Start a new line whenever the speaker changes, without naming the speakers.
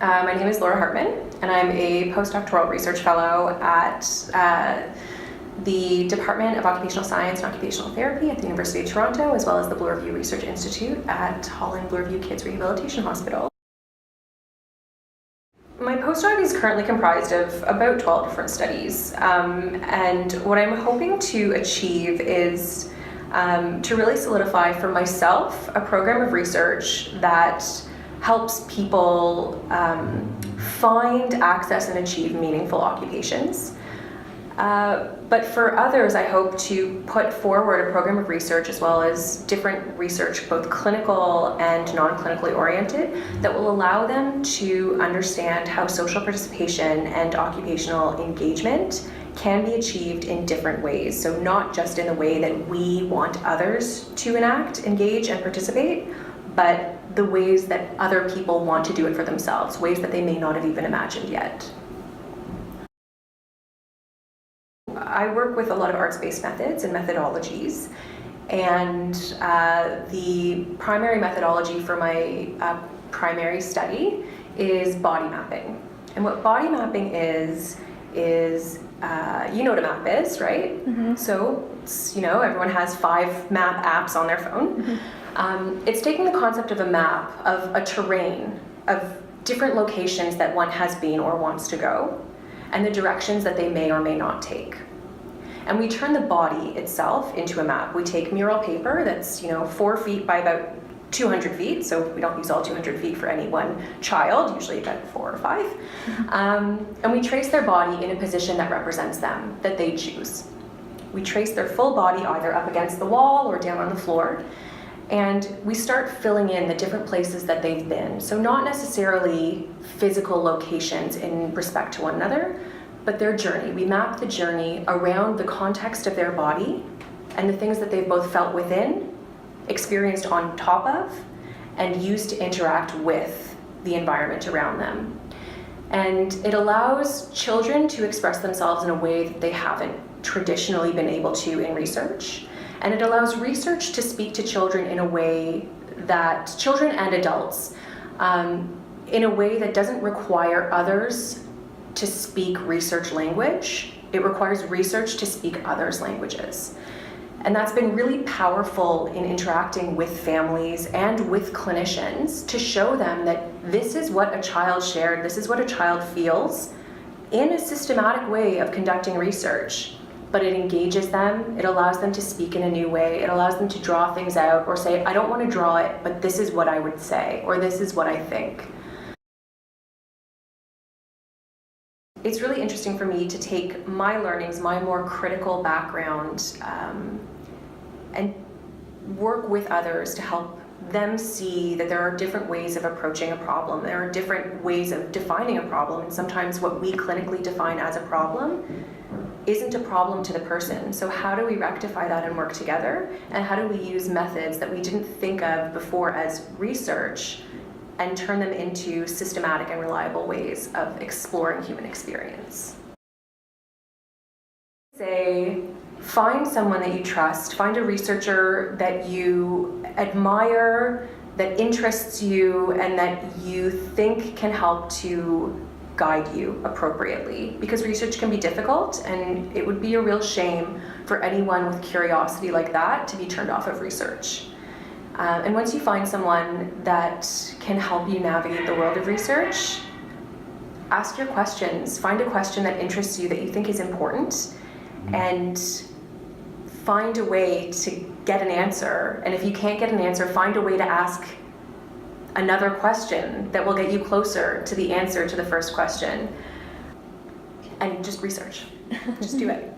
My name is Hartman, and I'm a Post-Doctoral Research Fellow at the Department of Occupational Science and Occupational Therapy at the University of Toronto, as well as the Bloorview Research Institute at Holland Bloorview Kids Rehabilitation Hospital. My postdoc is currently comprised of about 12 different studies, and what I'm hoping to achieve is to really solidify for myself a program of research that helps people find, access, and achieve meaningful occupations. But for others, I hope to put forward a program of research as well as different research, both clinical and non-clinically oriented, that will allow them to understand how social participation and occupational engagement can be achieved in different ways. So not just in the way that we want others to enact, engage, and participate, but the ways that other people want to do it for themselves, ways that they may not have even imagined yet. I work with a lot of arts-based methods and methodologies, and the primary methodology for my primary study is body mapping. And what body mapping is you know what a map is, right? Mm-hmm. So, everyone has 5 map apps on their phone. Mm-hmm. It's taking the concept of a map of a terrain, of different locations that one has been or wants to go, and the directions that they may or may not take. And we turn the body itself into a map. We take mural paper that's 4 feet by about 200 feet, so we don't use all 200 feet for any one child, usually about 4 or 5. Mm-hmm. And we trace their body in a position that represents them, that they choose. We trace their full body either up against the wall or down on the floor, and we start filling in the different places that they've been. So not necessarily physical locations in respect to one another, but their journey. We map the journey around the context of their body and the things that they've both felt within, experienced on top of, and used to interact with the environment around them. And it allows children to express themselves in a way that they haven't traditionally been able to in research. And it allows research to speak to children in a way that, children and adults, in a way that doesn't require others to speak research language. It requires research to speak others' languages. And that's been really powerful in interacting with families and with clinicians to show them that this is what a child shared, this is what a child feels in a systematic way of conducting research. But it engages them, it allows them to speak in a new way, it allows them to draw things out or say, I don't want to draw it, but this is what I would say, or this is what I think. It's really interesting for me to take my learnings, my more critical background, and work with others to help them see that there are different ways of approaching a problem. There are different ways of defining a problem, and sometimes what we clinically define as a problem isn't a problem to the person. So how do we rectify that and work together? And how do we use methods that we didn't think of before as research and turn them into systematic and reliable ways of exploring human experience? Say, find someone that you trust, find a researcher that you admire, that interests you, and that you think can help to guide you appropriately. Because research can be difficult, and it would be a real shame for anyone with curiosity like that to be turned off of research. And once you find someone that can help you navigate the world of research, ask your questions. Find a question that interests you, that you think is important, and find a way to get an answer. And if you can't get an answer, find a way to ask another question that will get you closer to the answer to the first question. And just research. Just do it.